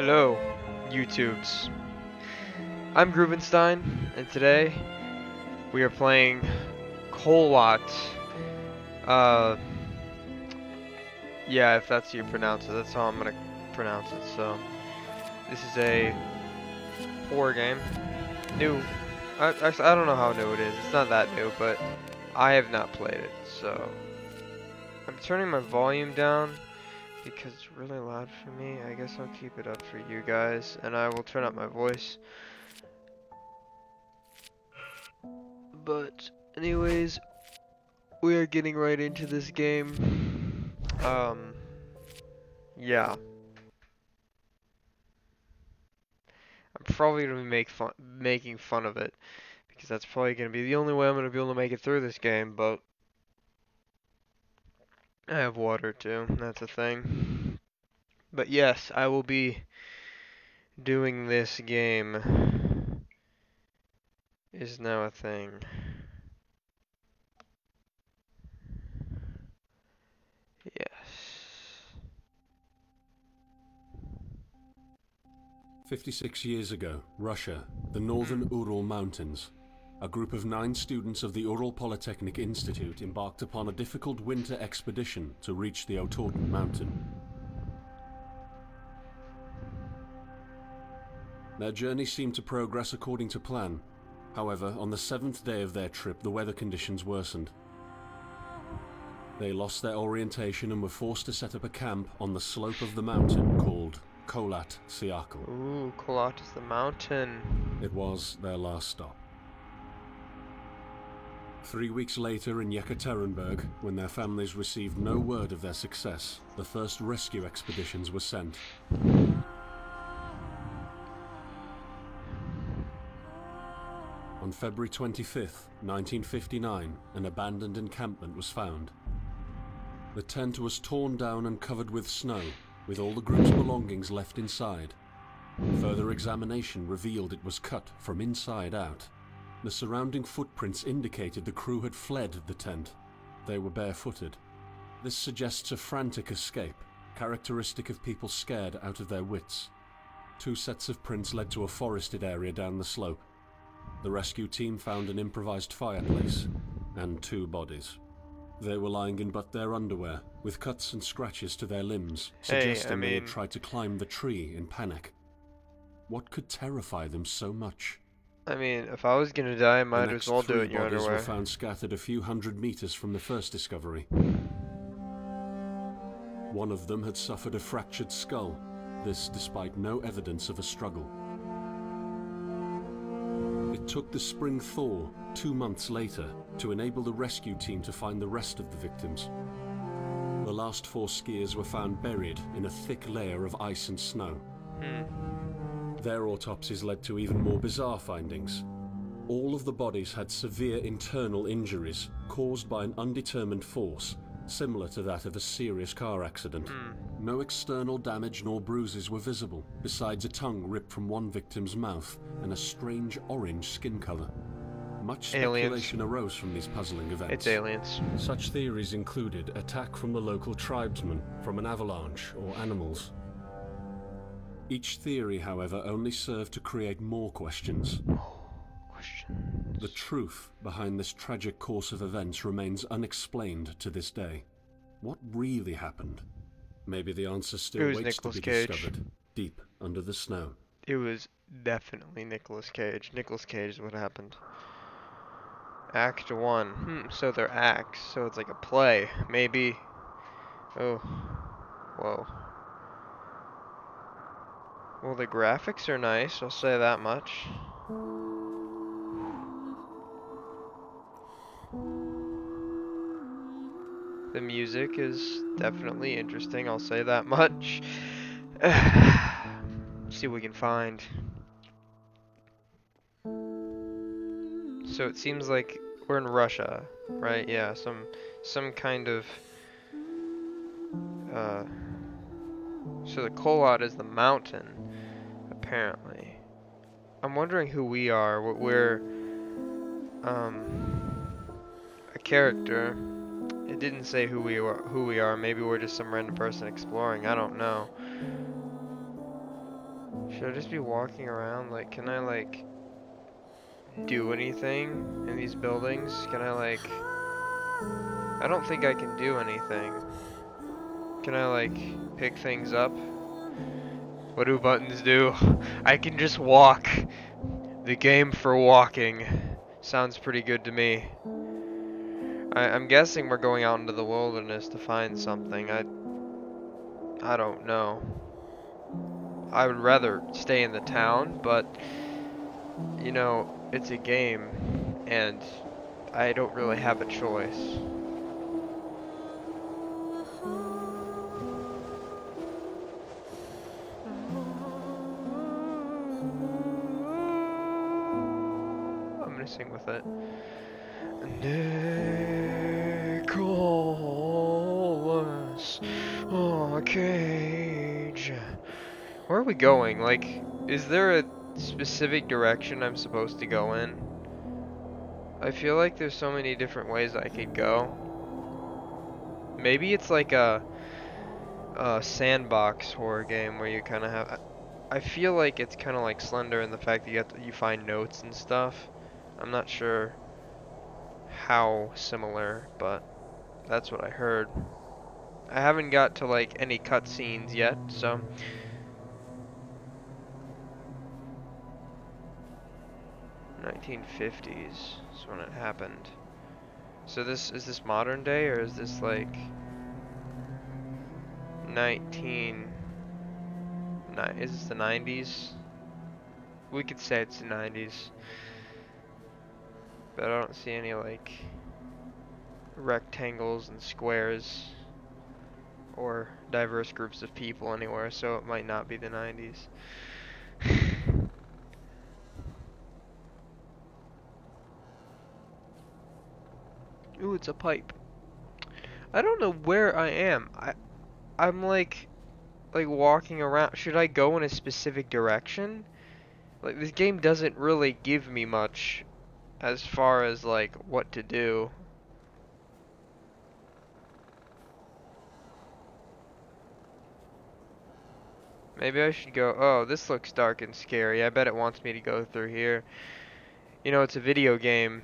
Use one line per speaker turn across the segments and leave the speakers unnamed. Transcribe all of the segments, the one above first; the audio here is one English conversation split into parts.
Hello, YouTubes. I'm Groovenstein, and today we are playing KHOLAT. Uh, yeah, if that's how you pronounce it, that's how I'm gonna pronounce it. So, this is a horror game. New. Actually, I don't know how new it is. It's not that new, but I have not played it. So, I'm turning my volume down because it's really loud for me. I guess I'll keep it up for you guys, and I will turn up my voice. But anyways, we are getting right into this game. Yeah. I'm probably gonna be making fun of it because that's probably gonna be the only way I'm gonna be able to make it through this game. But I have water too. That's a thing. But yes, I will be doing this game. Is now a thing. Yes.
56 years ago, Russia, the northern Ural Mountains. A group of 9 students of the Ural Polytechnic Institute embarked upon a difficult winter expedition to reach the Otorten mountain. Their journey seemed to progress according to plan. However, on the 7th day of their trip, the weather conditions worsened. They lost their orientation and were forced to set up a camp on the slope of the mountain called KHOLAT Siakal.
Ooh, KHOLAT is the mountain.
It was their last stop. 3 weeks later in Yekaterinburg, when their families received no word of their success, the first rescue expeditions were sent. On February 25th, 1959, an abandoned encampment was found. The tent was torn down and covered with snow, with all the group's belongings left inside. Further examination revealed it was cut from inside out. The surrounding footprints indicated the crew had fled the tent. They were barefooted. This suggests a frantic escape, characteristic of people scared out of their wits. 2 sets of prints led to a forested area down the slope. The rescue team found an improvised fireplace and 2 bodies. They were lying in but their underwear, with cuts and scratches to their limbs, suggesting they had tried to climb the tree in panic. What could terrify them so much?
I mean, if I was gonna die, I might as well do it in your underwear.
The next 3 bodies were found scattered a few hundred meters from the first discovery. One of them had suffered a fractured skull, this despite no evidence of a struggle. It took the spring thaw 2 months later to enable the rescue team to find the rest of the victims. The last 4 skiers were found buried in a thick layer of ice and snow. Their autopsies led to even more bizarre findings. All of the bodies had severe internal injuries caused by an undetermined force, similar to that of a serious car accident. No external damage nor bruises were visible, besides a tongue ripped from one victim's mouth and a strange orange skin color. Much speculation arose from these puzzling events.
It's aliens.
Such theories included attack from the local tribesmen, from an avalanche, or animals. Each theory, however, only served to create more questions. The truth behind this tragic course of events remains unexplained to this day. What really happened? Maybe the answer still waits to be discovered, deep under the snow.
It was definitely Nicolas Cage. Nicolas Cage is what happened. Act 1. So they're acts. So it's like a play. Maybe. Oh. Whoa. Well, the graphics are nice. I'll say that much. The music is definitely interesting. I'll say that much. See what we can find. So it seems like we're in Russia, right? Yeah, some kind of so the KHOLAT is the mountain, apparently. I'm wondering who we are. We're a character. It didn't say who we are. Maybe we're just some random person exploring. I don't know. Should I just be walking around? Like, can I, like, do anything in these buildings? Can I, like... I don't think I can do anything. Can I, like, pick things up? What do buttons do? I can just walk. The game for walking. Sounds pretty good to me. I'm guessing we're going out into the wilderness to find something. I don't know. I would rather stay in the town, but you know, it's a game and I don't really have a choice. I'm gonna sing with it. Nicholas, oh, cage. Where are we going? Like, is there a specific direction I'm supposed to go in? I feel like there's so many different ways I could go. Maybe it's like a sandbox horror game where you kind of have. I feel like it's kind of like Slender in the fact that you find notes and stuff. I'm not sure how similar, but that's what I heard. I haven't got to like any cutscenes yet, so. 1950s is when it happened. So is this modern day or is this like is this the 90s? We could say it's the 90s. But I don't see any like rectangles and squares or diverse groups of people anywhere, so it might not be the 90s. Ooh, it's a pipe. I don't know where I am. I'm like walking around. Should I go in a specific direction? Like, this game doesn't really give me much as far as like what to do. Maybe I should go, oh, this looks dark and scary. I bet it wants me to go through here. You know, it's a video game,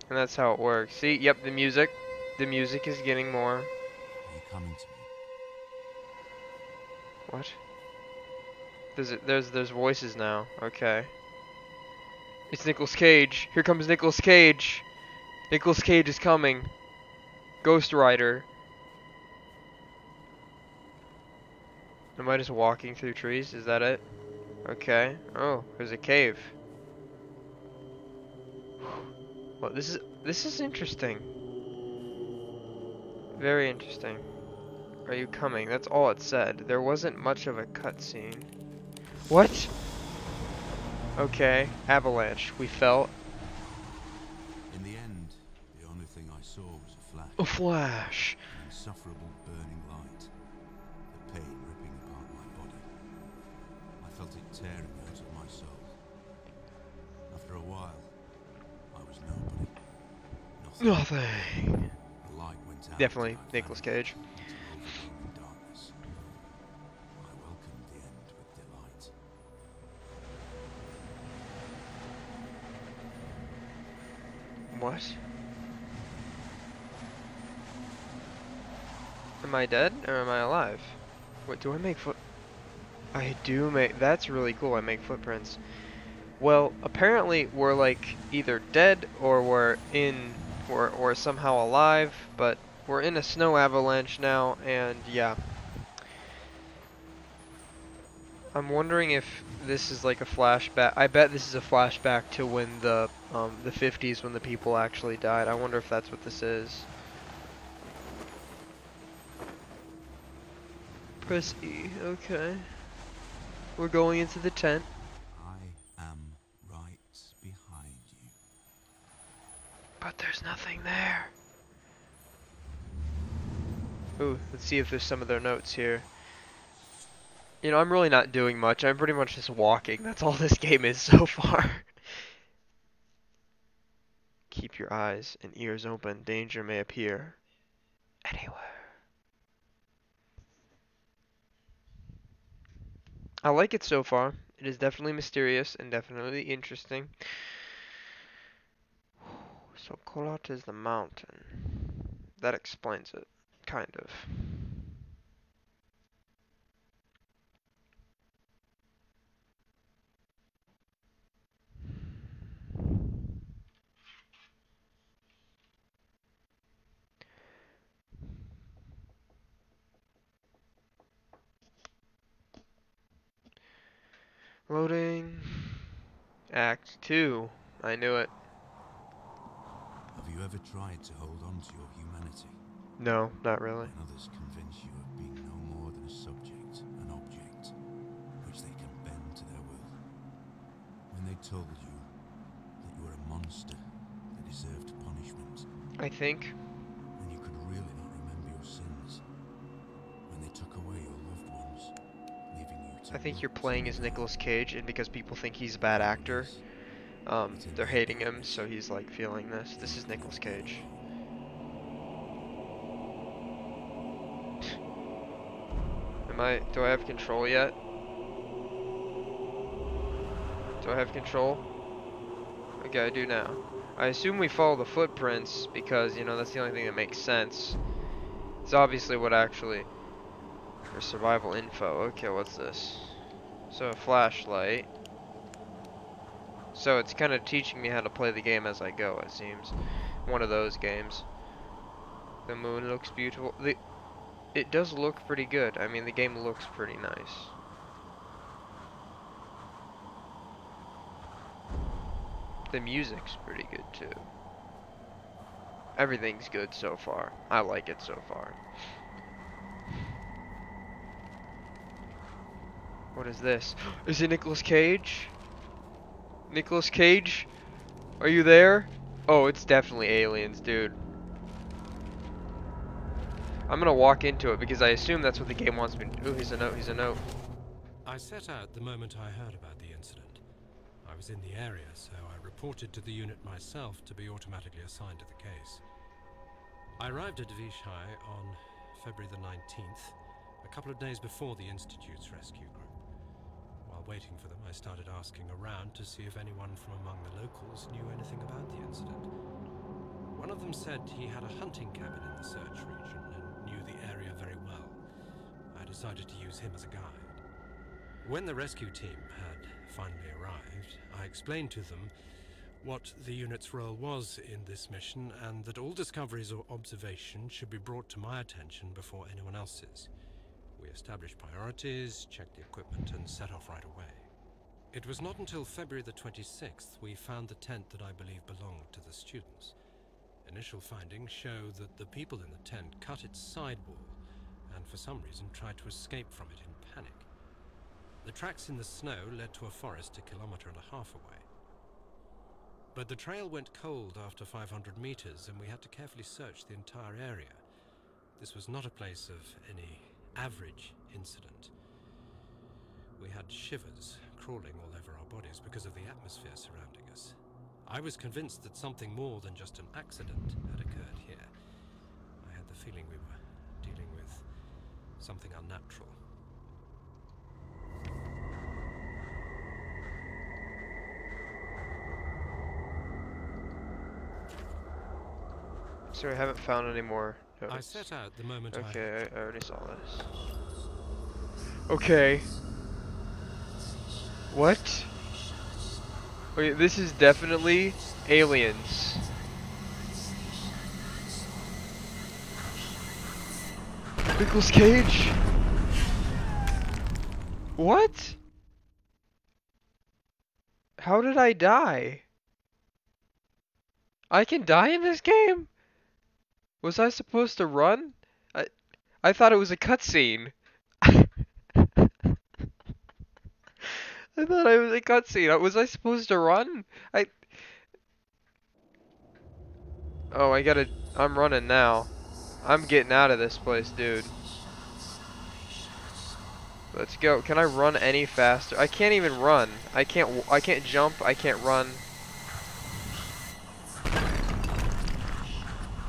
and that's how it works. See, yep, the music. The music is getting more.
Are you coming to me?
What? There's voices now. Okay. It's Nicolas Cage. Here comes Nicolas Cage. Nicolas Cage is coming. Ghost Rider. Am I just walking through trees? Is that it? Okay. Oh, there's a cave. Well, this is interesting. Very interesting. Are you coming? That's all it said. There wasn't much of a cutscene. What? Okay. Avalanche. We fell.
In the end, the only thing I saw was a flash.
A flash.
An insufferable burning light. The pain ripping apart my body. I felt it tearing out of my soul. After a while, I was nobody.
Nothing.
The light went out.
Definitely Nicolas Cage.
Darkness. I welcomed the end with delight.
What? Am I dead or am I alive? What, do I make I do make, that's really cool, I make footprints. Well, apparently we're like either dead or we're somehow alive, but we're in a snow avalanche now, and yeah. I'm wondering if this is like a flashback. I bet this is a flashback to when the 50s, when the people actually died. I wonder if that's what this is. Press E. Okay. We're going into the tent.
I am right behind you.
But there's nothing there. Ooh, let's see if there's some of their notes here. You know, I'm really not doing much. I'm pretty much just walking. That's all this game is so far. Keep your eyes and ears open. Danger may appear anywhere. I like it so far. It is definitely mysterious and definitely interesting. So KHOLAT is the mountain. That explains it, kind of. Loading. Act 2. I knew it.
Have you ever tried to hold on to your humanity
No, not really.
when others convince you of being no more than a subject, an object, which they can bend to their will? When they told you that you were a monster that deserved punishment,
I think.
and you could really not remember your sins? When they took away your loved ones, leaving you to
I think you're
rot
playing
in
as
the
Nicolas
dark?
Cage, and because people think he's a bad actor,
Is
they're hating him, so he's like feeling this. This is Nicolas Cage. Do I have control yet? Do I have control? Okay, I do now. I assume we follow the footprints because, you know, that's the only thing that makes sense. It's obviously what actually... For survival info. Okay, what's this? So, a flashlight. So, it's kind of teaching me how to play the game as I go, it seems. One of those games. The moon looks beautiful. It does look pretty good. I mean, the game looks pretty nice. The music's pretty good too. Everything's good so far. I like it so far. What is this? Is it Nicolas Cage? Nicolas Cage? Are you there? Oh, it's definitely aliens, dude. I'm gonna walk into it because I assume that's what the game wants me to do. Ooh, here's a note, here's a note.
I set out the moment I heard about the incident. I was in the area, so I reported to the unit myself to be automatically assigned to the case. I arrived at Vichy on February the 19th, a couple of days before the Institute's rescue group. While waiting for them, I started asking around to see if anyone from among the locals knew anything about the incident. One of them said he had a hunting cabin in the search region and knew the area very well. I decided to use him as a guide. When the rescue team had finally arrived, I explained to them what the unit's role was in this mission and that all discoveries or observations should be brought to my attention before anyone else's. We established priorities, checked the equipment, and set off right away. It was not until February the 26th we found the tent that I believe belonged to the students. Initial findings show that the people in the tent cut its sidewall and for some reason tried to escape from it in panic. The tracks in the snow led to a forest 1.5 kilometers away. But the trail went cold after 500 meters and we had to carefully search the entire area. This was not a place of any average incident. We had shivers crawling all over our bodies because of the atmosphere surrounding us. I was convinced that something more than just an accident had occurred here. I had the feeling we were dealing with something unnatural.
So I haven't found any more notes.
I set out the moment
Okay, I already saw this. Okay. What? Okay, this is definitely aliens. Nicolas Cage? What? How did I die? I can die in this game? Was I supposed to run? I thought it was a cutscene. I thought it was a cutscene. Was I supposed to run? Oh, I'm running now. I'm getting out of this place, dude. Let's go. Can I run any faster? I can't even run. I can't jump. I can't run.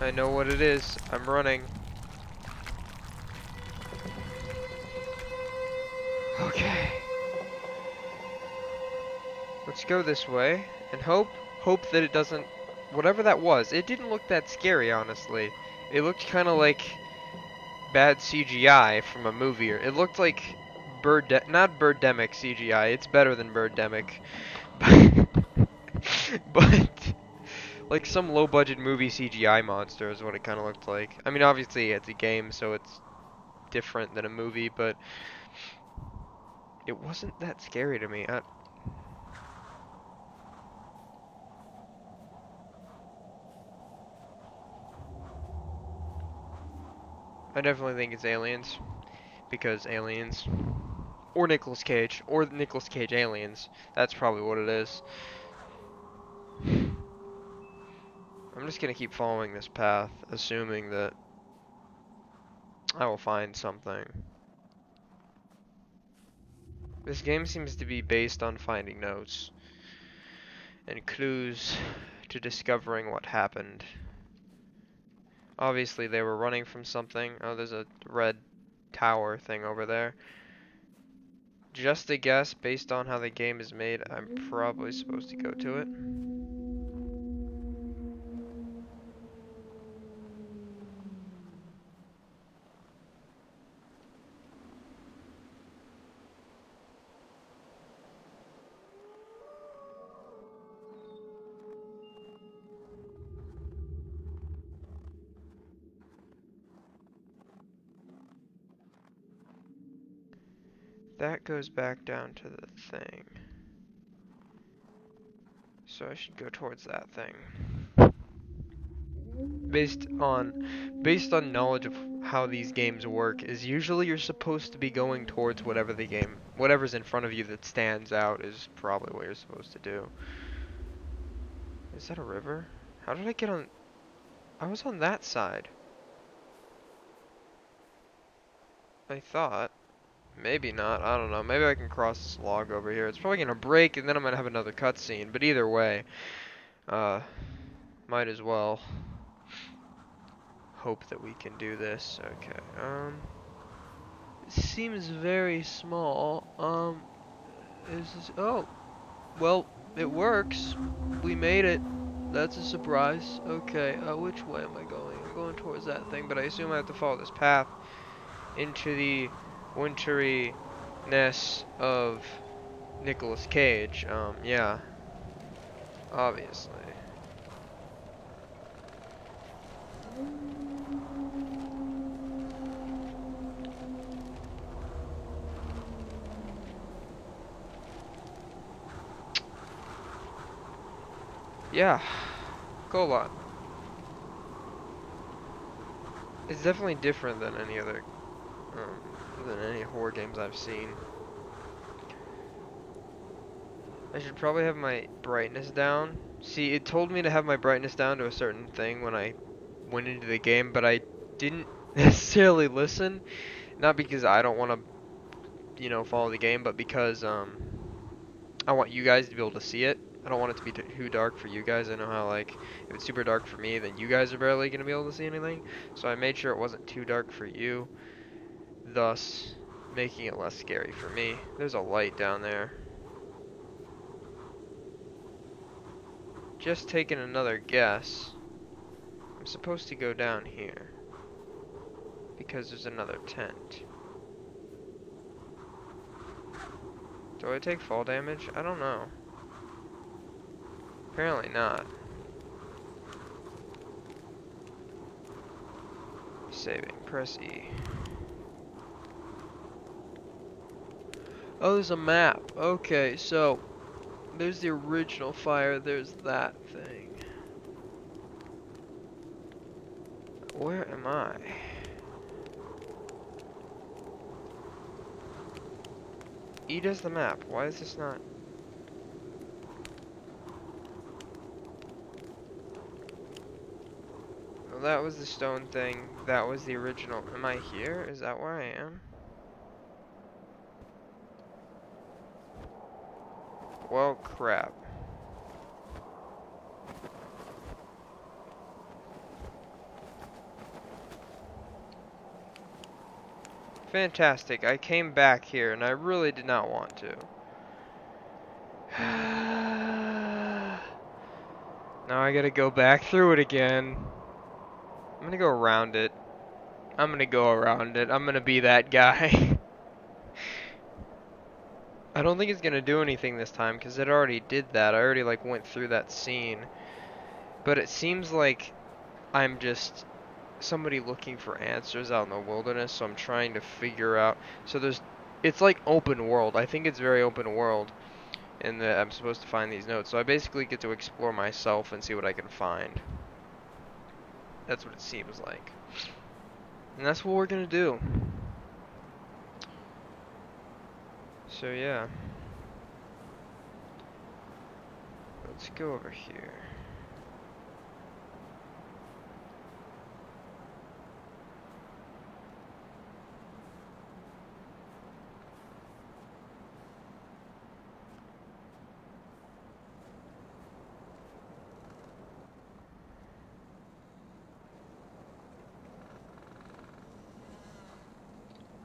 I know what it is. I'm running. Okay. Let's go this way and hope that it doesn't, whatever that was, it didn't look that scary, honestly. It looked kind of like bad CGI from a movie, or it looked like not Birdemic CGI. It's better than Birdemic, but like some low-budget movie CGI monster is what it kind of looked like. I mean, obviously it's a game, so it's different than a movie, but it wasn't that scary to me. I definitely think it's aliens, because aliens, or Nicolas Cage, aliens. That's probably what it is. I'm just gonna keep following this path, assuming that I will find something. This game seems to be based on finding notes and clues to discovering what happened. Obviously they were running from something. Oh, there's a red tower thing over there. Just a guess, based on how the game is made, I'm probably supposed to go to it. That goes back down to the thing. So I should go towards that thing. Based on knowledge of how these games work, is usually you're supposed to be going towards whatever's in front of you that stands out is probably what you're supposed to do. Is that a river? How did I get on? I was on that side. I thought. Maybe not, I don't know. Maybe I can cross this log over here. It's probably gonna break and then I'm gonna have another cutscene, but either way, might as well hope that we can do this. Okay, it seems very small. Oh, well, it works. We made it. That's a surprise. Okay, which way am I going? I'm going towards that thing, but I assume I have to follow this path into the winteriness of Nicolas Cage. Yeah, obviously. Yeah, KHOLAT. It's definitely different than any other, than any horror games I've seen. I should probably have my brightness down. See, it told me to have my brightness down to a certain thing when I went into the game, but I didn't necessarily listen. Not because I don't want to, follow the game, but because, I want you guys to be able to see it. I don't want it to be too dark for you guys. I know how, like, if it's super dark for me, then you guys are barely going to be able to see anything. So I made sure it wasn't too dark for you, thus making it less scary for me. There's a light down there. Just taking another guess. I'm supposed to go down here because there's another tent. Do I take fall damage? I don't know. Apparently not. Saving. Press E. Oh, there's a map. Okay, so there's the original fire. There's that thing. Where am I? E does the map. Why is this not? Well, that was the stone thing. That was the original. Am I here? Is that where I am? Well, crap. Fantastic. I came back here and I really did not want to. Now I gotta go back through it again. I'm gonna go around it. I'm gonna go around it. I'm gonna be that guy. I don't think it's gonna do anything this time because it already did that. I already like went through that scene. But it seems like I'm just somebody looking for answers out in the wilderness, so I'm trying to figure out. So it's like open world. I think it's very open world in that I'm supposed to find these notes. So I basically get to explore myself and see what I can find. That's what it seems like. And that's what we're gonna do. So yeah. Let's go over here.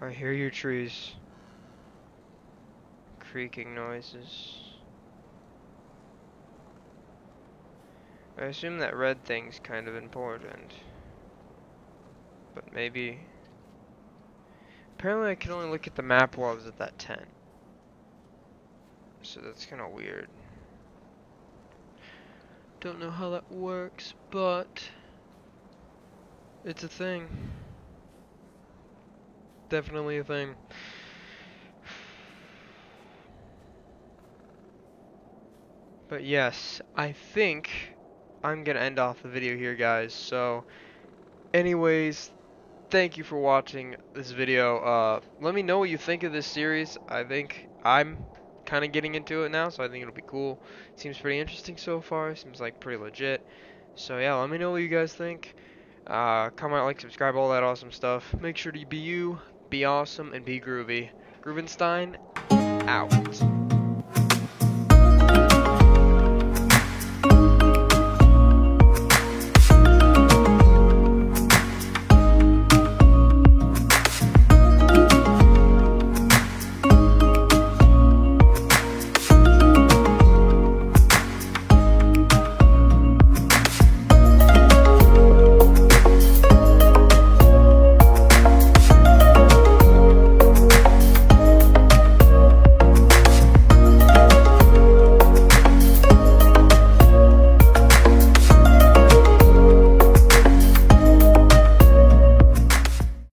I hear your trees. Creaking noises. I assume that red thing's kind of important. But maybe... Apparently I can only look at the map while I was at that tent. So that's kind of weird. Don't know how that works, but... it's a thing. Definitely a thing. But yes, I think I'm gonna end off the video here, guys. So, anyways, thank you for watching this video. Let me know what you think of this series. I think I'm kind of getting into it now, so I think it'll be cool. Seems pretty interesting so far. Seems like pretty legit. So yeah, let me know what you guys think. Comment, like, subscribe, all that awesome stuff. Make sure to be you, be awesome, and be groovy. Groovenstein, out.